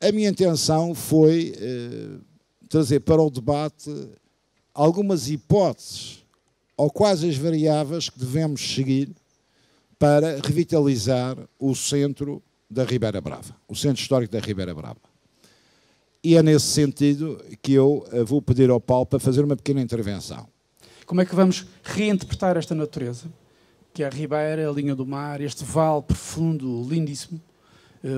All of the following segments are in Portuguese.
a minha intenção foi trazer para o debate algumas hipóteses ou quase as variáveis que devemos seguir para revitalizar o centro da Ribeira Brava, o centro histórico da Ribeira Brava. E é nesse sentido que eu vou pedir ao Paulo para fazer uma pequena intervenção. Como é que vamos reinterpretar esta natureza? Que é a Ribeira, a linha do mar, este vale profundo, lindíssimo.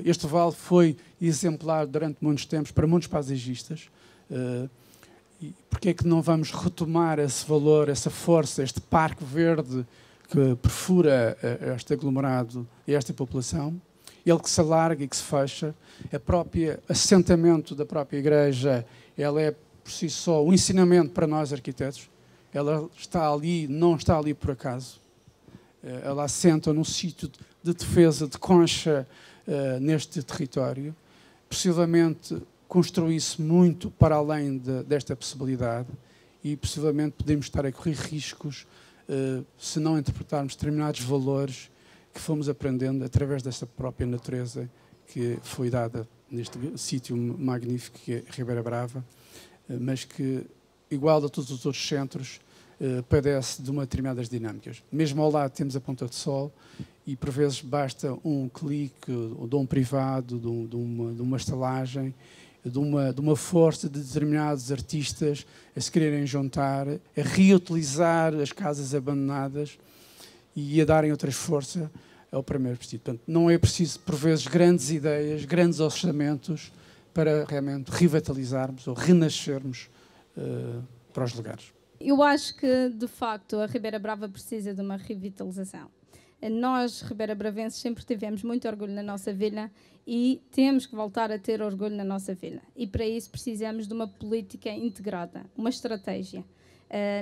Este vale foi exemplar durante muitos tempos para muitos paisagistas. Porque é que não vamos retomar esse valor, essa força, este parque verde que perfura este aglomerado e esta população? Ele que se alarga e que se fecha. A própria assentamento da própria igreja, ela é por si só um ensinamento para nós arquitetos. Ela está ali, não está ali por acaso. Ela assenta num sítio de defesa, de concha neste território. Possivelmente construir-se muito para além desta possibilidade e possivelmente podemos estar a correr riscos se não interpretarmos determinados valores que fomos aprendendo através desta própria natureza que foi dada neste sítio magnífico que é Ribeira Brava, mas que, igual a todos os outros centros, padece de uma determinadas dinâmicas. Mesmo ao lado temos a Ponta do Sol e, por vezes, basta um clique de um privado, de uma estalagem, de uma força de determinados artistas a se quererem juntar, a reutilizar as casas abandonadas e a darem outras forças ao primeiro vestido. Portanto, não é preciso, por vezes, grandes ideias, grandes orçamentos para realmente revitalizarmos ou renascermos para os lugares. Eu acho que, de facto, a Ribeira Brava precisa de uma revitalização. Nós, ribeira-bravenses, sempre tivemos muito orgulho na nossa vila e temos que voltar a ter orgulho na nossa vila. E, para isso, precisamos de uma política integrada, uma estratégia.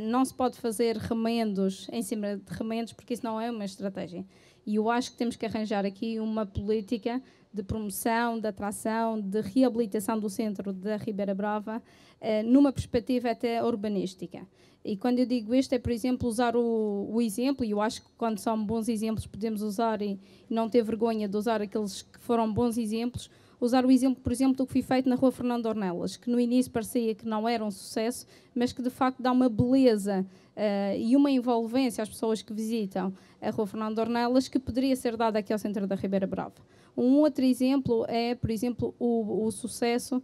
Não se pode fazer remendos em cima de remendos, porque isso não é uma estratégia. E eu acho que temos que arranjar aqui uma política de promoção, de atração, de reabilitação do centro da Ribeira Brava, numa perspectiva até urbanística. E quando eu digo isto é, por exemplo, usar o exemplo, e eu acho que quando são bons exemplos podemos usar e não ter vergonha de usar aqueles que foram bons exemplos, usar o exemplo, por exemplo, do que foi feito na Rua Fernando Ornelas, que no início parecia que não era um sucesso, mas que de facto dá uma beleza e uma envolvência às pessoas que visitam a Rua Fernando Ornelas que poderia ser dada aqui ao centro da Ribeira Brava. Um outro exemplo é, por exemplo, o sucesso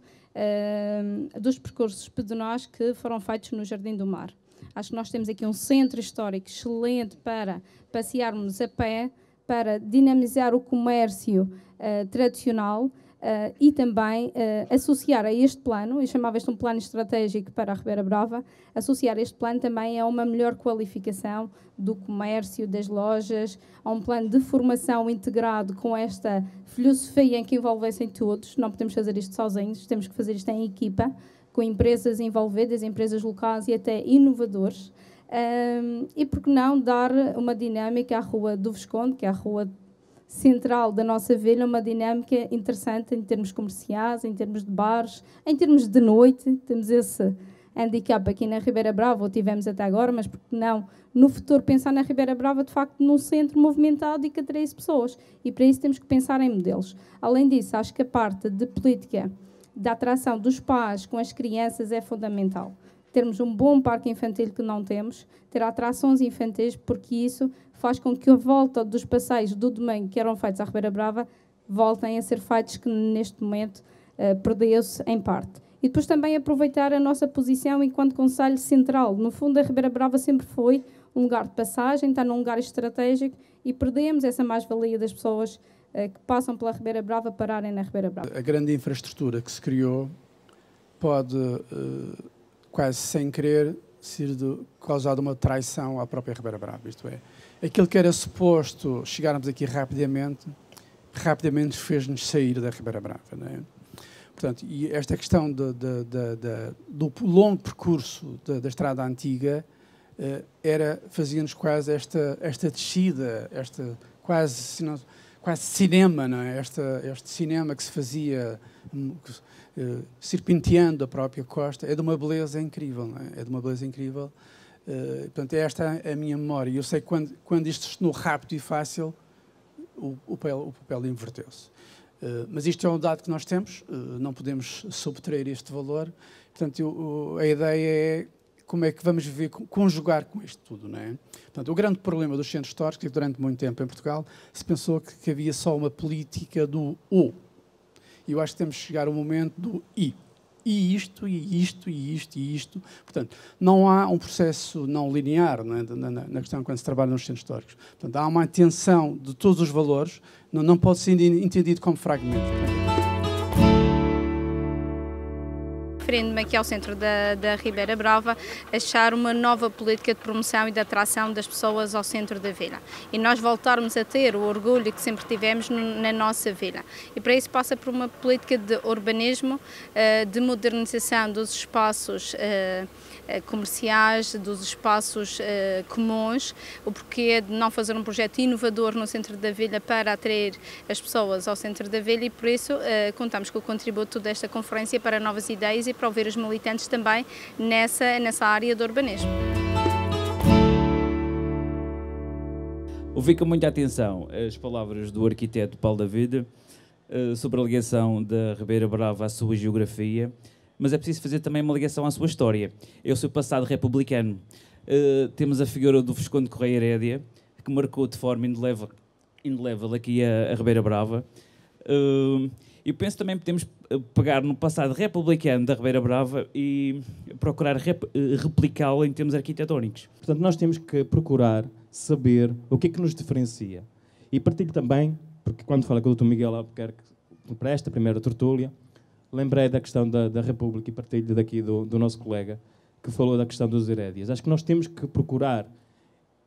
dos percursos pedonais que foram feitos no Jardim do Mar. Acho que nós temos aqui um centro histórico excelente para passearmos a pé, para dinamizar o comércio tradicional e também associar a este plano, eu chamava este um plano estratégico para a Ribeira Brava, associar este plano também a uma melhor qualificação do comércio, das lojas, a um plano de formação integrado com esta filosofia em que envolvessem todos. Não podemos fazer isto sozinhos, temos que fazer isto em equipa, com empresas envolvidas, empresas locais e até inovadores. E por que não dar uma dinâmica à Rua do Visconde, que é a rua central da nossa vila, uma dinâmica interessante em termos comerciais, em termos de bares, em termos de noite. Temos esse handicap aqui na Ribeira Brava, ou tivemos até agora, mas por que não no futuro pensar na Ribeira Brava de facto num centro movimentado e que atraísse pessoas. E para isso temos que pensar em modelos. Além disso, acho que a parte de política da atração dos pais com as crianças é fundamental. Termos um bom parque infantil que não temos, ter atrações infantis, porque isso faz com que a volta dos passeios do domingo que eram feitos à Ribeira Brava voltem a ser feitos que neste momento perdeu-se em parte. E depois também aproveitar a nossa posição enquanto Conselho Central. No fundo, a Ribeira Brava sempre foi um lugar de passagem, está num lugar estratégico e perdemos essa mais-valia das pessoas que passam pela Ribeira Brava pararem na Ribeira Brava. A grande infraestrutura que se criou pode, quase sem querer, ser causada uma traição à própria Ribeira Brava. Isto é, aquilo que era suposto chegarmos aqui rapidamente fez-nos sair da Ribeira Brava. Não é? Portanto, e esta questão do longo percurso da estrada antiga fazia-nos quase esta descida, quase cinema, não é? Este cinema que se fazia serpenteando a própria costa, é de uma beleza incrível, não é? É de uma beleza incrível. Portanto, esta é a minha memória. Eu sei que quando isto se tornou rápido e fácil, o papel inverteu-se. Mas isto é um dado que nós temos, não podemos subtrair este valor. Portanto, a ideia é como é que vamos conjugar com isto tudo, não é? Portanto, o grande problema dos centros históricos é que durante muito tempo em Portugal se pensou que havia só uma política do O. E eu acho que temos que chegar ao momento do I. E isto, e isto, e isto, e isto. Portanto, não há um processo não linear, não é? na questão quando se trabalha nos centros históricos. Portanto, há uma atenção de todos os valores, não pode ser entendido como fragmento. Referindo-me aqui ao centro da Ribeira Brava, achar uma nova política de promoção e de atração das pessoas ao centro da vila. E nós voltarmos a ter o orgulho que sempre tivemos na nossa vila. E para isso passa por uma política de urbanismo, de modernização dos espaços comerciais, dos espaços comuns, o porquê de não fazer um projeto inovador no centro da vila para atrair as pessoas ao centro da vila, e por isso contamos com o contributo desta conferência para novas ideias e para ouvir os militantes também nessa área do urbanismo. Ouvi com muita atenção as palavras do arquiteto Paulo David sobre a ligação da Ribeira Brava à sua geografia, mas é preciso fazer também uma ligação à sua história, ao seu passado republicano. Temos a figura do Visconde Correia Herédia, que marcou de forma indelével aqui a Ribeira Brava. E penso também que podemos pegar no passado republicano da Ribeira Brava e procurar replicá-lo em termos arquitetónicos. Portanto, nós temos que procurar saber o que é que nos diferencia. E partilho também, porque quando falo com o Dr. Miguel Albuquerque para esta primeira tertúlia, lembrei da questão da República e partilho daqui do nosso colega, que falou da questão dos herédias. Acho que nós temos que procurar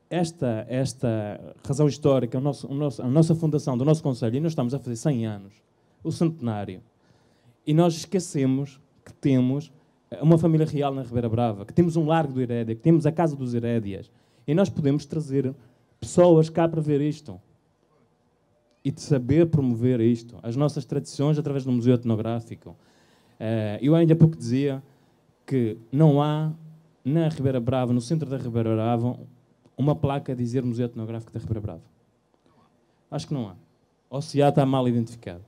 esta razão histórica, a nossa fundação do nosso Conselho, e nós estamos a fazer 100 anos, o centenário, e nós esquecemos que temos uma família real na Ribeira Brava, que temos um Largo do Herédia, que temos a Casa dos Herédias, e nós podemos trazer pessoas cá para ver isto e de saber promover isto, as nossas tradições através do Museu Etnográfico. Eu ainda há pouco dizia que não há na Ribeira Brava, no centro da Ribeira Brava, uma placa a dizer Museu Etnográfico da Ribeira Brava. Acho que não há. Ou se há, está mal identificado.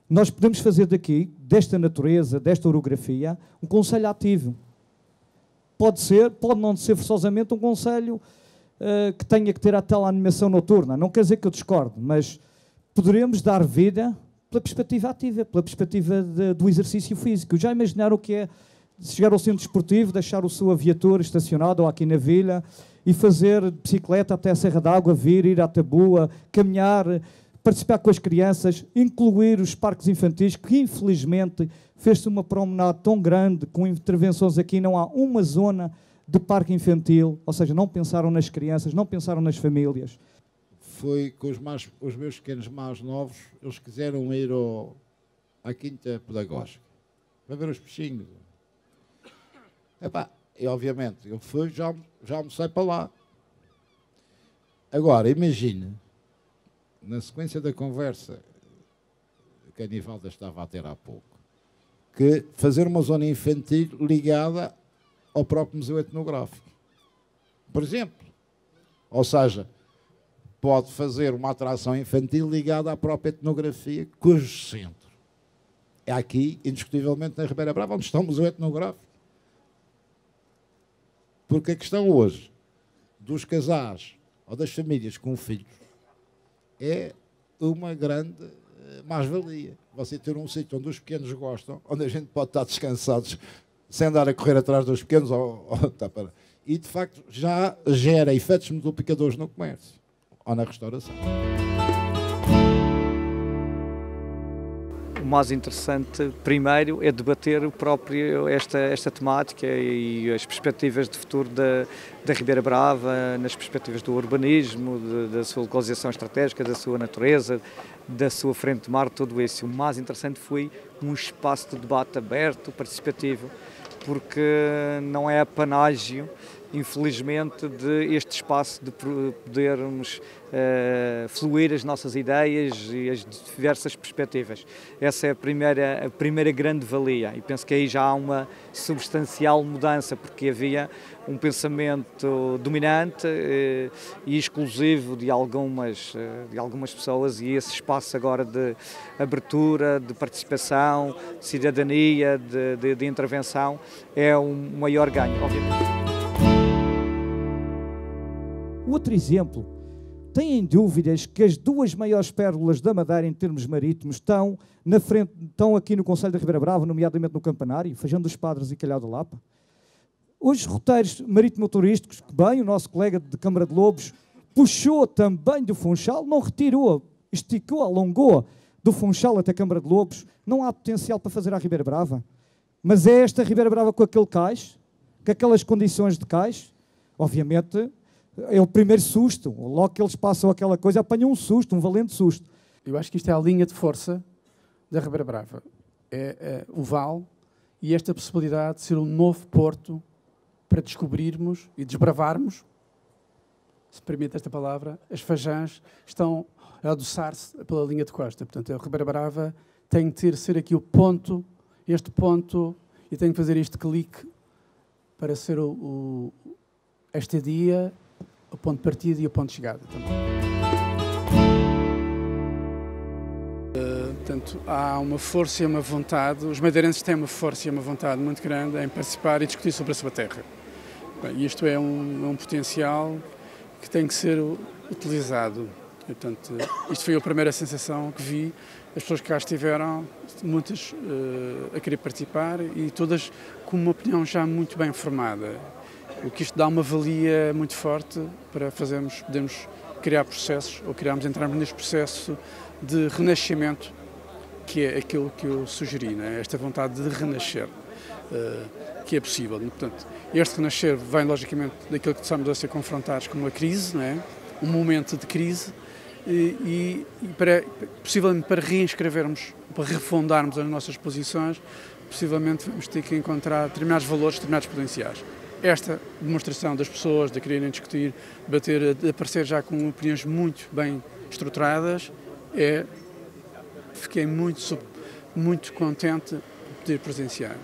Nós podemos fazer daqui, desta natureza, desta orografia, um conselho ativo. Pode não ser forçosamente um conselho que tenha que ter a tal animação noturna. Não quer dizer que eu discorde, mas poderemos dar vida pela perspectiva ativa, pela perspectiva do exercício físico. Já imaginaram o que é chegar ao centro desportivo, deixar o seu viatura estacionado ou aqui na vila e fazer bicicleta até a Serra d'Água, ir à Tabua, caminhar, participar com as crianças, incluir os parques infantis, que infelizmente fez-se uma promenade tão grande, com intervenções aqui, não há uma zona de parque infantil, ou seja, não pensaram nas crianças, não pensaram nas famílias. Foi com os meus pequenos mais novos, eles quiseram ir à Quinta Pedagógica, para ver os peixinhos. E obviamente, eu fui, já almocei para lá. Agora, imagine, na sequência da conversa que a Nivalda estava a ter há pouco, que fazer uma zona infantil ligada ao próprio Museu Etnográfico, por exemplo. Ou seja, pode fazer uma atração infantil ligada à própria etnografia, cujo centro é aqui, indiscutivelmente, na Ribeira Brava, onde está o Museu Etnográfico. Porque a questão hoje dos casais ou das famílias com filhos é uma grande mais-valia. Você ter um sítio onde os pequenos gostam, onde a gente pode estar descansados sem andar a correr atrás dos pequenos e, de facto, já gera efeitos multiplicadores no comércio ou na restauração. O mais interessante, primeiro, é debater esta temática e as perspectivas de futuro da Ribeira Brava, nas perspectivas do urbanismo, da sua localização estratégica, da sua natureza, da sua frente de mar, tudo isso. O mais interessante foi um espaço de debate aberto, participativo, porque não é apanágio infelizmente, de este espaço de podermos fluir as nossas ideias e as diversas perspectivas. Essa é a primeira grande valia, e penso que aí já há uma substancial mudança, porque havia um pensamento dominante e exclusivo de algumas pessoas, e esse espaço agora de abertura, de participação, de cidadania, de intervenção, é um maior ganho, obviamente. Outro exemplo, têm dúvidas que as duas maiores pérolas da Madeira em termos marítimos estão aqui no Concelho da Ribeira Brava, nomeadamente no Campanário, Feijão dos Padres e Calhau da Lapa? Os roteiros marítimo-turísticos, que bem, o nosso colega de Câmara de Lobos puxou também do Funchal, não retirou, esticou, alongou do Funchal até Câmara de Lobos, não há potencial para fazer a Ribeira Brava. Mas é esta Ribeira Brava com aquele cais, com aquelas condições de cais, obviamente, é o primeiro susto. Logo que eles passam aquela coisa, apanham um susto, um valente susto. Eu acho que isto é a linha de força da Ribeira Brava. É o Val e esta possibilidade de ser um novo porto para descobrirmos e desbravarmos, se permite esta palavra, as Fajãs estão a adoçar-se pela linha de costa. Portanto, a Ribeira Brava tem de ser aqui o ponto, este ponto, e tem que fazer este clique para ser a estadia, o ponto de partida e o ponto de chegada também. Portanto, há uma força e uma vontade, os madeirenses têm uma força e uma vontade muito grande em participar e discutir sobre a sua terra. Bem, isto é um potencial que tem que ser utilizado. Portanto, isto foi a primeira sensação que vi, as pessoas que cá estiveram, muitas a querer participar e todas com uma opinião já muito bem formada. O que isto dá uma valia muito forte para podermos criar processos, ou entrarmos neste processo de renascimento, que é aquilo que eu sugeri, né? Esta vontade de renascer, que é possível. Portanto, este renascer vem, logicamente, daquilo que estamos a ser confrontados com uma crise, não é? Um momento de crise, possivelmente para reinscrevermos, para refundarmos as nossas posições, possivelmente vamos ter que encontrar determinados valores, determinados potenciais. Esta demonstração das pessoas, de quererem discutir, debater, de aparecer já com opiniões muito bem estruturadas, fiquei muito contente de poder presenciar.